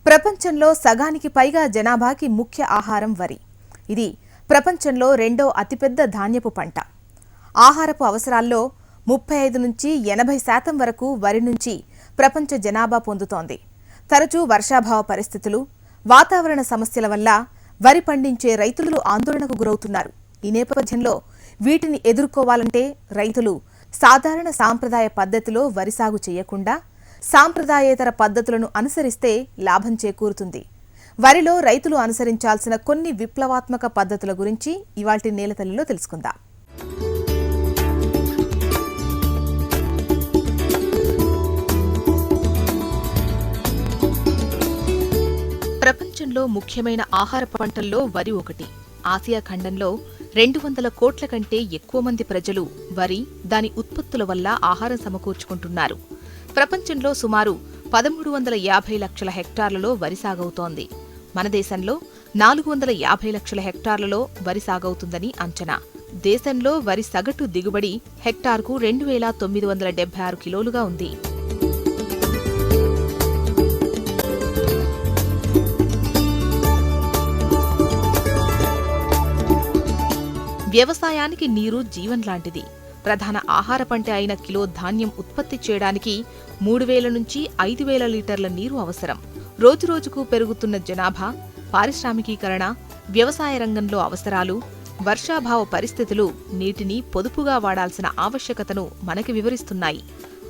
ప్రపంచంలో సగానికి పైగా జనాభాకి ముఖ్య ఆహారం వరి. ఇది ప్రపంచంలో రెండో అతిపెద్ద ధాన్యపు పంట. ఆహారపు అవసరాల్లో 35 నుంచి 80% వరకు వరి నుంచి ప్రపంచ జనాభా పొందుతోంది. తరచూ వర్షాభావ పరిస్థితులు, వాతావరణ సమస్యల వల్ల వరి పండించే రైతులు ఆందోళనకు గురవుతున్నారు. ఈ నేపథ్యంలో వీటిని ఎదుర్కోవాలంటే రైతులు సాధారణ సాంప్రదాయ పద్ధతిలో వరి సాగు చేయకుండా సాంప్రదాయేతర పద్ధతులను అనుసరిస్తే లాభం చేకూరుతుంది. వరిలో రైతులు అనుసరించాల్సిన కొన్ని విప్లవాత్మక పద్ధతుల గురించి ఇవాల్టి నేలతల్లిలో తెలుసుకుందాం. ప్రపంచంలో ముఖ్యమైన ఆహార పంటల్లో వరి ఒకటి. ఆసియా ఖండంలో 200 కోట్ల కంటే ఎక్కువ మంది ప్రజలు వరి, దాని ఉత్పత్తుల వల్ల ఆహారం సమకూర్చుకుంటున్నారు. ప్రపంచంలో సుమారు 1350 లక్షల హెక్టార్లలో వరి సాగవుతోంది. మన దేశంలో 450 లక్షల హెక్టార్లలో వరి సాగవుతుందని అంచనా. దేశంలో వరి సగటు దిగుబడి హెక్టార్కు 2976 కిలోలుగా ఉంది. వ్యవసాయానికి నీరు జీవం లాంటిది. ప్రధాన ఆహార పంట అయిన కిలో ధాన్యం ఉత్పత్తి చేయడానికి 3000 నుంచి 5000 లీటర్ల నీరు అవసరం. రోజురోజుకు పెరుగుతున్న జనాభా, పారిశ్రామికీకరణ, వ్యవసాయ రంగంలో అవసరాలు, వర్షాభావ పరిస్థితులు నీటిని పొదుపుగా వాడాల్సిన ఆవశ్యకతను మనకి వివరిస్తున్నాయి.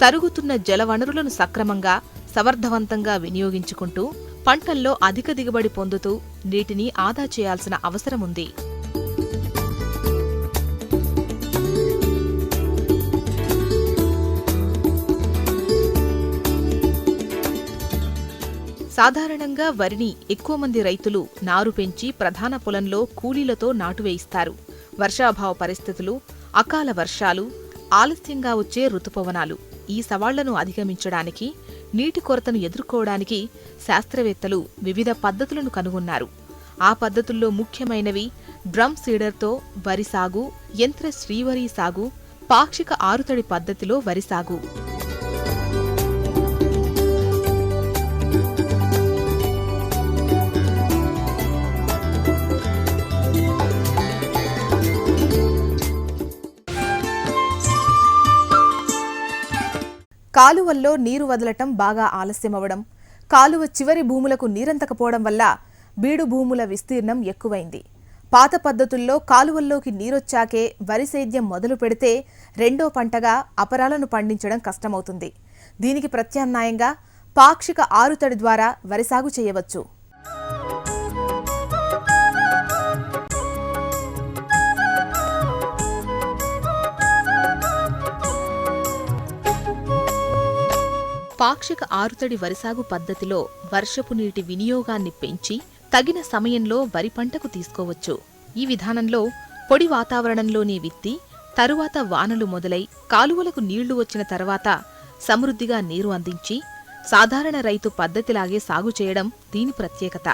తరుగుతున్న జలవనరులను సక్రమంగా, సమర్థవంతంగా వినియోగించుకుంటూ పంటల్లో అధిక దిగుబడి పొందుతూ నీటిని ఆదా చేయాల్సిన అవసరముంది. సాధారణంగా వరిని ఎక్కువ మంది రైతులు నారు పెంచి ప్రధాన పొలంలో కూలీలతో నాటు వేయిస్తారు. వర్షాభావ పరిస్థితులు, అకాల వర్షాలు, ఆలస్యంగా వచ్చే ఋతుపవనాలు ఈ సవాళ్లను అధిగమించడానికి, నీటి కొరతను ఎదుర్కోవడానికి శాస్త్రవేత్తలు వివిధ పద్ధతులను కనుగొన్నారు. ఆ పద్ధతుల్లో ముఖ్యమైనవి డ్రమ్ సీడర్తో వరి సాగు, యంత్ర శ్రీవరి సాగు, పాక్షిక ఆరుతడి పద్ధతిలో వరి సాగు. కాలువల్లో నీరు వదలటం బాగా ఆలస్యమవడం, కాలువ చివరి భూములకు నీరంతకపోవడం వల్ల బీడు భూముల విస్తీర్ణం ఎక్కువైంది. పాత పద్ధతుల్లో కాలువల్లోకి నీరొచ్చాకే వరి సేద్యం మొదలు పెడితే రెండో పంటగా అపరాలను పండించడం కష్టమవుతుంది. దీనికి ప్రత్యామ్నాయంగా పాక్షిక ఆరుతడి ద్వారా వరి సాగు చేయవచ్చు. పాక్షిక ఆరుతడి వరిసాగు పద్ధతిలో వర్షపు నీటి వినియోగాన్ని పెంచి తగిన సమయంలో వరి పంటకు తీసుకోవచ్చు. ఈ విధానంలో పొడి వాతావరణంలోనే విత్తి, తరువాత వానలు మొదలై కాలువలకు నీళ్లు వచ్చిన తర్వాత సమృద్ధిగా నీరు అందించి సాధారణ రైతు పద్ధతిలాగే సాగు చేయడం దీని ప్రత్యేకత.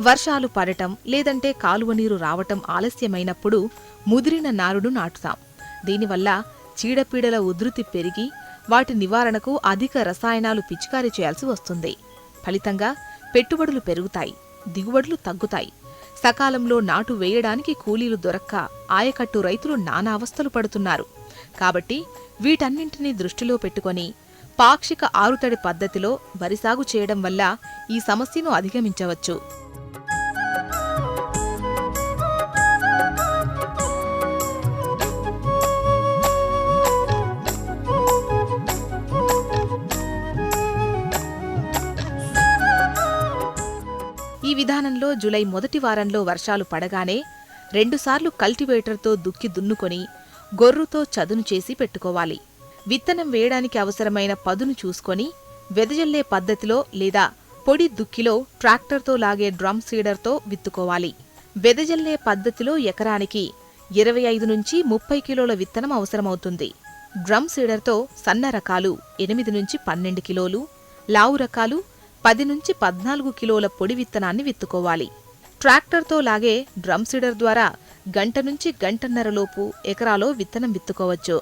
వర్షాలు పడటం లేదంటే కాలువ నీరు రావటం ఆలస్యమైనప్పుడు ముదిరిన నారును నాటుతాం. దీనివల్ల చీడపీడల ఉధృతి పెరిగి వాటి నివారణకు అధిక రసాయనాలు పిచికారీ చేయాల్సి వస్తుంది. ఫలితంగా పెట్టుబడులు పెరుగుతాయి, దిగుబడులు తగ్గుతాయి. సకాలంలో నాటు వేయడానికి కూలీలు దొరక్క ఆయకట్టు రైతులు నానా అవస్థలు పడుతున్నారు. కాబట్టి వీటన్నింటినీ దృష్టిలో పెట్టుకొని పాక్షిక ఆరుతడి పద్ధతిలో వరి సాగు చేయడం వల్ల ఈ సమస్యను అధిగమించవచ్చు. ఈ విధానంలో జూలై మొదటి వారంలో వర్షాలు పడగానే 2 సార్లు కల్టివేటర్తో దుక్కి దున్నుకొని గొర్రుతో చదును చేసి పెట్టుకోవాలి. విత్తనం వేయడానికి అవసరమైన పదును చూసుకొని వెదజల్లే పద్ధతిలో లేదా పొడి దుక్కిలో ట్రాక్టర్తో లాగే డ్రమ్ సీడర్తో విత్తుకోవాలి. వెదజల్లే పద్ధతిలో ఎకరానికి 25 నుంచి 30 కిలోల విత్తనం అవసరమవుతుంది. డ్రమ్ సీడర్తో సన్న రకాలు 8 నుంచి 12 కిలోలు, లావు రకాలు 10 నుంచి 14 కిలోల పొడి విత్తనాన్ని విత్తుకోవాలి. ట్రాక్టర్తో లాగే డ్రమ్ సీడర్ ద్వారా గంట నుంచి గంటన్నరలోపు ఎకరాలో విత్తనం విత్తుకోవచ్చు.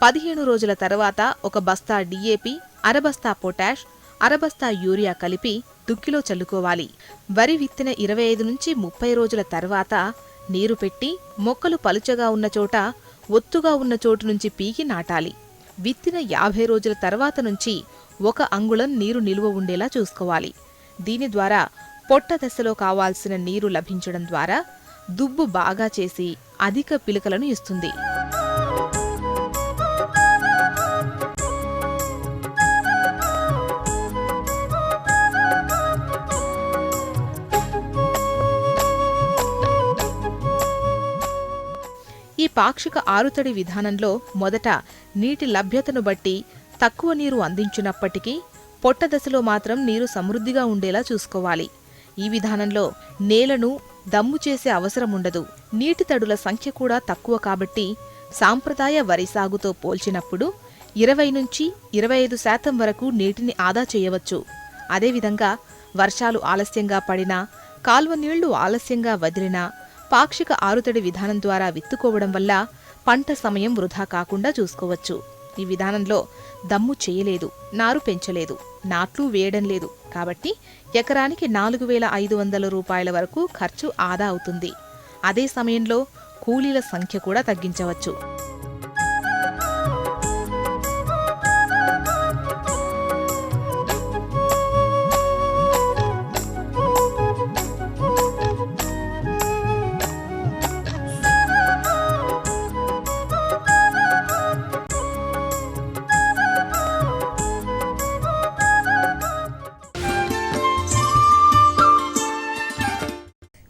15 రోజుల తర్వాత ఒక బస్తా DAP, అరబస్తా పొటాష్, అరబస్తా యూరియా కలిపి దుక్కిలో చల్లుకోవాలి. వరి విత్తిన 25 నుంచి 30 రోజుల తర్వాత నీరు పెట్టి మొక్కలు పలుచగా ఉన్న చోట, ఒత్తుగా ఉన్న చోటు నుంచి పీకి నాటాలి. విత్తిన 50 రోజుల తర్వాత నుంచి 1 అంగుళం నీరు నిలువ ఉండేలా చూసుకోవాలి. దీని ద్వారా పొట్ట దశలో కావాల్సిన నీరు లభించడం ద్వారా దుబ్బు బాగా చేసి అధిక పిలకలను ఇస్తుంది. ఈ పాక్షిక ఆరుతడి విధానంలో మొదట నీటి లభ్యతను బట్టి తక్కువ నీరు అందించినప్పటికీ పొట్ట దశలో మాత్రం నీరు సమృద్ధిగా ఉండేలా చూసుకోవాలి. ఈ విధానంలో నేలను దమ్ము చేసే అవసరముండదు. నీటి తడుల సంఖ్య కూడా తక్కువ కాబట్టి సాంప్రదాయ వరి సాగుతో పోల్చినప్పుడు 20 నుంచి 25% వరకు నీటిని ఆదా చేయవచ్చు. అదేవిధంగా వర్షాలు ఆలస్యంగా పడినా, కాల్వ నీళ్లు ఆలస్యంగా వదిలినా పాక్షిక ఆరుతడి విధానం ద్వారా విత్తుకోవడం వల్ల పంట సమయం వృధా కాకుండా చూసుకోవచ్చు. ఈ విధానంలో దమ్ము చేయలేదు, నారు పెంచలేదు, నాట్లు వేయడం లేదు. కాబట్టి ఎకరానికి 4,500 రూపాయల వరకు ఖర్చు ఆదా అవుతుంది. అదే సమయంలో కూలీల సంఖ్య కూడా తగ్గించవచ్చు.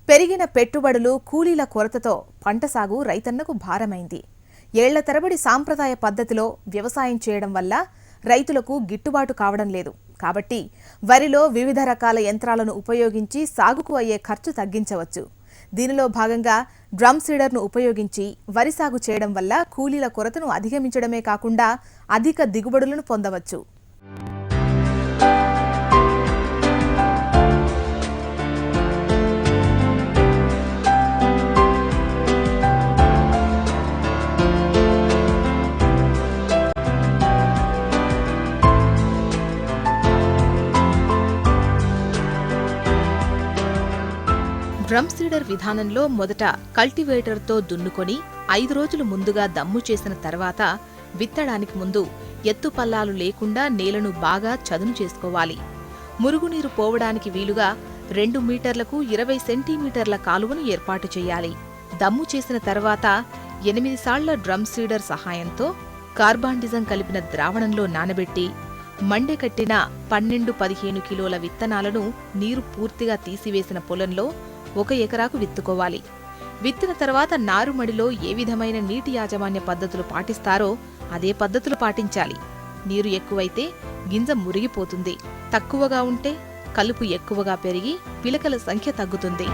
పెరిగిన పెట్టుబడులు, కూలీల కొరతతో పంట సాగు రైతన్నకు భారమైంది. ఏళ్ల తరబడి సాంప్రదాయ పద్ధతిలో వ్యవసాయం చేయడం వల్ల రైతులకు గిట్టుబాటు కావడం లేదు. కాబట్టి వరిలో వివిధ రకాల యంత్రాలను ఉపయోగించి సాగుకు అయ్యే ఖర్చు తగ్గించవచ్చు. దీనిలో భాగంగా డ్రమ్ సీడర్ను ఉపయోగించి వరి సాగు చేయడం వల్ల కూలీల కొరతను అధిగమించడమే కాకుండా అధిక దిగుబడులను పొందవచ్చు. డ్రమ్ సీడర్ విధానంలో మొదట కల్టివేటర్తో దున్నుకొని 5 రోజులు ముందుగా దమ్ము చేసిన తర్వాత విత్తడానికి ముందు ఎత్తుపల్లాలు లేకుండా నేలను బాగా చదును చేసుకోవాలి. మురుగునీరు పోవడానికి వీలుగా 2 మీటర్లకు 20 సెంటీమీటర్ల కాలువను ఏర్పాటు చేయాలి. దమ్ము చేసిన తర్వాత 8 సాళ్ల డ్రమ్ సీడర్ సహాయంతో కార్బాండిజం కలిపిన ద్రావణంలో నానబెట్టి మండెకట్టిన 12-15 కిలోల విత్తనాలను నీరు పూర్తిగా తీసివేసిన పొలంలో 1 ఎకరాకు విత్తుకోవాలి. విత్తిన తర్వాత నారుమడిలో ఏ విధమైన నీటి యాజమాన్య పద్ధతులు పాటిస్తారో అదే పద్ధతులు పాటించాలి. నీరు ఎక్కువైతే గింజ మురిగిపోతుంది. తక్కువగా ఉంటే కలుపు ఎక్కువగా పెరిగి పిలకల సంఖ్య తగ్గుతుంది.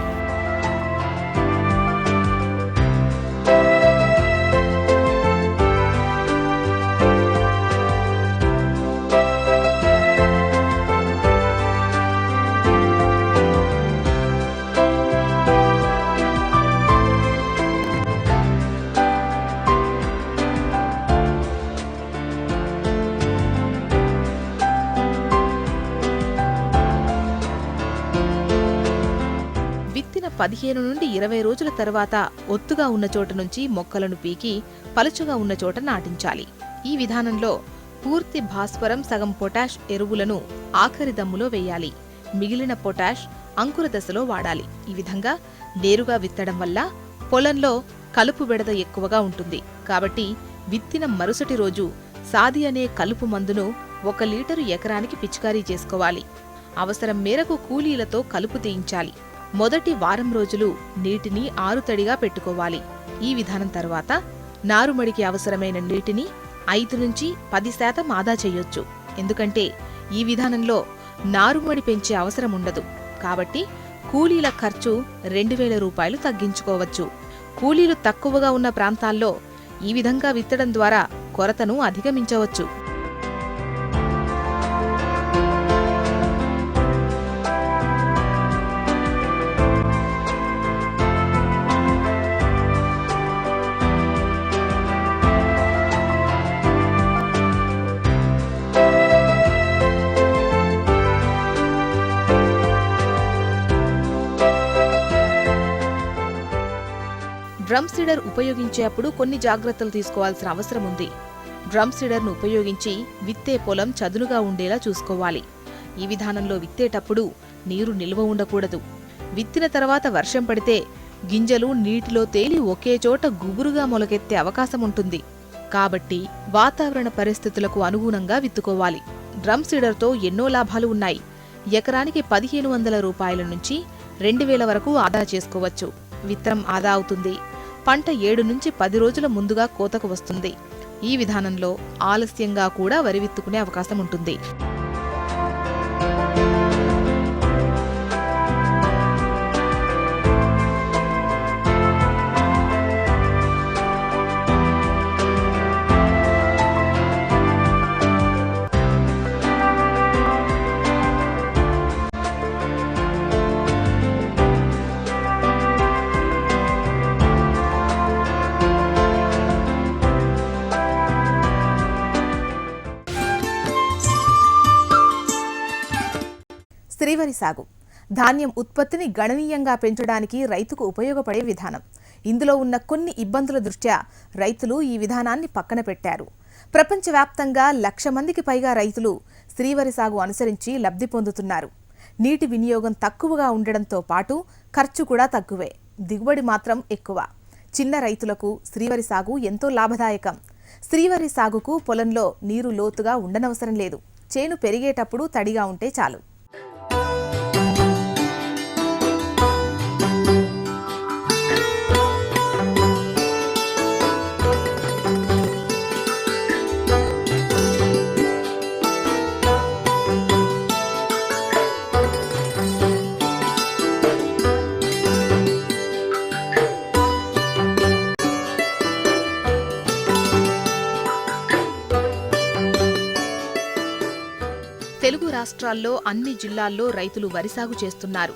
విత్తిన 15 నుండి 20 రోజుల తర్వాత ఒత్తుగా ఉన్న చోట నుంచి మొక్కలను పీకి పలుచగా ఉన్న చోట నాటించాలి. ఈ విధానంలో పూర్తి భాస్వరం సగం పొటాష్ ఎరువులను ఆఖరి దమ్ములో వేయాలి. మిగిలిన పొటాష్ అంకుర దశలో వాడాలి. ఈ విధంగా నేరుగా విత్తడం వల్ల పొలంలో కలుపు బెడద ఎక్కువగా ఉంటుంది. కాబట్టి విత్తిన మరుసటి రోజు సాది అనే కలుపు మందును 1 లీటరు ఎకరానికి పిచికారీ చేసుకోవాలి. అవసరం మేరకు కూలీలతో కలుపు తీయించాలి. మొదటి వారం రోజులు నీటిని ఆరుతడిగా పెట్టుకోవాలి. ఈ విధానం తర్వాత నారుమడికి అవసరమైన నీటిని 5 నుంచి 10% ఆదా చేయొచ్చు. ఎందుకంటే ఈ విధానంలో నారుమడి పెంచే అవసరముండదు. కాబట్టి కూలీల ఖర్చు 2,000 రూపాయలు తగ్గించుకోవచ్చు. కూలీలు తక్కువగా ఉన్న ప్రాంతాల్లో ఈ విధంగా విత్తడం ద్వారా కొరతను అధిగమించవచ్చు. డ్రమ్ సీడర్ ఉపయోగించేప్పుడు కొన్ని జాగ్రత్తలు తీసుకోవాల్సిన అవసరం ఉంది. డ్రమ్ సీడర్ను ఉపయోగించి విత్తే పొలం చదునుగా ఉండేలా చూసుకోవాలి. ఈ విధానంలో విత్తేటప్పుడు నీరు నిల్వ ఉండకూడదు. విత్తిన తర్వాత వర్షం పడితే గింజలు నీటిలో తేలి ఒకే చోట గుబురుగా మొలకెత్తే అవకాశముంటుంది. కాబట్టి వాతావరణ పరిస్థితులకు అనుగుణంగా విత్తుకోవాలి. డ్రమ్ సీడర్తో ఎన్నో లాభాలు ఉన్నాయి. ఎకరానికి 1,500 రూపాయల నుంచి 2,000 వరకు ఆదా చేసుకోవచ్చు. విత్తనం ఆదా అవుతుంది. పంట 7 నుంచి 10 రోజుల ముందుగా కోతకు వస్తుంది. ఈ విధానంలో ఆలస్యంగా కూడా వరి విత్తుకునే అవకాశం ఉంటుంది. శ్రీవరి సాగు ధాన్యం ఉత్పత్తిని గణనీయంగా పెంచడానికి రైతుకు ఉపయోగపడే విధానం. ఇందులో ఉన్న కొన్ని ఇబ్బందుల దృష్ట్యా రైతులు ఈ విధానాన్ని పక్కన పెట్టారు. ప్రపంచవ్యాప్తంగా 1,00,000 మందికి పైగా రైతులు శ్రీవరి సాగు అనుసరించి లబ్ధి పొందుతున్నారు. నీటి వినియోగం తక్కువగా ఉండడంతో పాటు ఖర్చు కూడా తక్కువే, దిగుబడి మాత్రం ఎక్కువ. చిన్న రైతులకు శ్రీవరి సాగు ఎంతో లాభదాయకం. శ్రీవరి సాగుకు పొలంలో నీరు లోతుగా ఉండనవసరం లేదు. చేను పెరిగేటప్పుడు తడిగా ఉంటే చాలు. తెలుగు రాష్ట్రాల్లో అన్ని జిల్లాల్లో రైతులు వరి సాగు చేస్తున్నారు.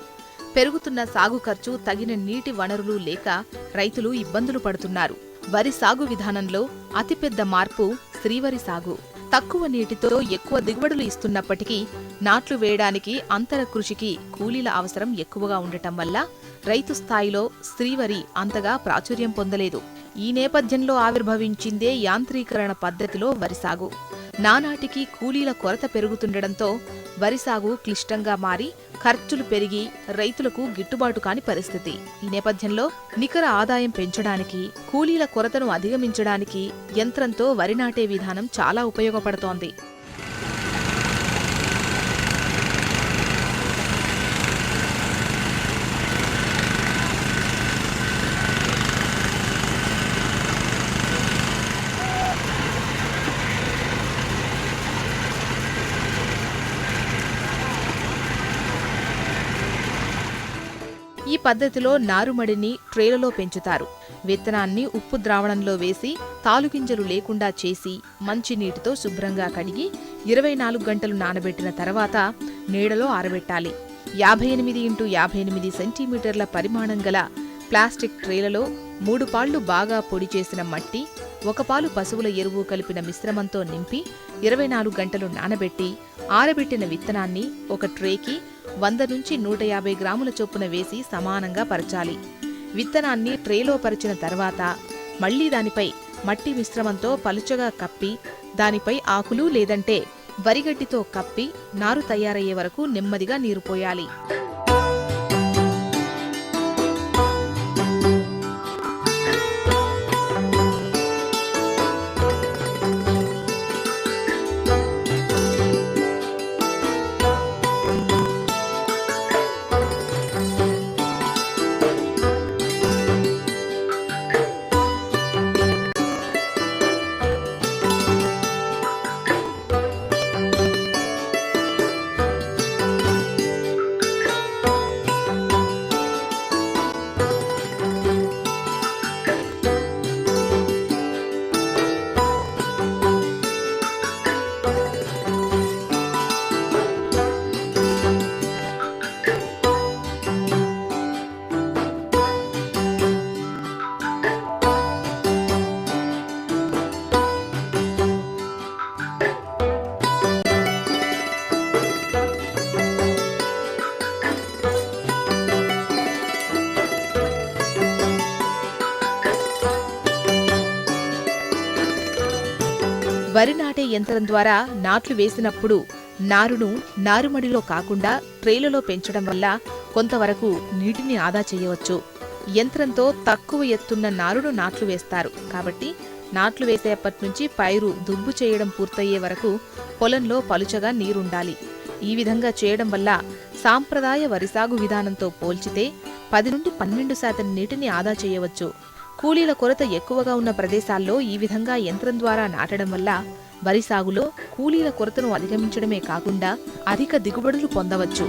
పెరుగుతున్న సాగు ఖర్చు, తగిన నీటి వనరులు లేక రైతులు ఇబ్బందులు పడుతున్నారు. వరి సాగు విధానంలో అతిపెద్ద మార్పు శ్రీవరి సాగు. తక్కువ నీటితో ఎక్కువ దిగుబడులు ఇస్తున్నప్పటికీ నాట్లు వేయడానికి అంతర కృషికి కూలీల అవసరం ఎక్కువగా ఉండటం వల్ల రైతు స్థాయిలో శ్రీవరి అంతగా ప్రాచుర్యం పొందలేదు. ఈ నేపథ్యంలో ఆవిర్భవించిందే యాంత్రీకరణ పద్ధతిలో వరి సాగు. నానాటికి కూలీల కొరత పెరుగుతుండటంతో వరి సాగు క్లిష్టంగా మారి ఖర్చులు పెరిగి రైతులకు గిట్టుబాటు కాని పరిస్థితి. ఈ నేపథ్యంలో నికర ఆదాయం పెంచడానికి, కూలీల కొరతను అధిగమించడానికి యంత్రంతో వరి నాటే విధానం చాలా ఉపయోగపడుతోంది. ఈ పద్ధతిలో నారుమడిని ట్రేలలో పెంచుతారు. విత్తనాన్ని ఉప్పు ద్రావణంలో వేసి తాలుగింజలు లేకుండా చేసి మంచినీటితో శుభ్రంగా కడిగి 24 గంటలు నానబెట్టిన తర్వాత నీడలో ఆరబెట్టాలి. 58x58 సెంటీమీటర్ల పరిమాణం గల ప్లాస్టిక్ ట్రేలలో 3 పాళ్లు బాగా పొడి చేసిన మట్టి, 1 పాలు పశువుల ఎరువు కలిపిన మిశ్రమంతో నింపి 24 గంటలు నానబెట్టి ఆరబెట్టిన విత్తనాన్ని ఒక ట్రేకి 100 నుంచి 150 గ్రాముల చొప్పున వేసి సమానంగా పరచాలి. విత్తనాన్ని ట్రేలో పరిచిన తర్వాత మళ్లీ దానిపై మట్టి మిశ్రమంతో పలుచగా కప్పి దానిపై ఆకులు లేదంటే వరిగడ్డితో కప్పి నారు తయారయ్యే వరకు నెమ్మదిగా నీరు పోయాలి. వరి నాటే యంత్రం ద్వారా నాట్లు వేసినప్పుడు నారును నారుమడిలో కాకుండా ట్రేలలో పెంచడం వల్ల కొంతవరకు నీటిని ఆదా చేయవచ్చు. యంత్రంతో తక్కువ ఎత్తున్న నారును నాట్లు వేస్తారు కాబట్టి నాట్లు వేసేపట్నుంచి పైరు దుబ్బు చేయడం పూర్తయ్యే వరకు పొలంలో పలుచగా నీరుండాలి. ఈ విధంగా చేయడం వల్ల సాంప్రదాయ వరిసాగు విధానంతో పోల్చితే 10 నుండి 12% నీటిని ఆదా చేయవచ్చు. కూలీల కొరత ఎక్కువగా ఉన్న ప్రదేశాల్లో ఈ విధంగా యంత్రం ద్వారా నాటడం వల్ల వరి సాగులో కూలీల కొరతను అధిగమించడమే కాకుండా అధిక దిగుబడులు పొందవచ్చు.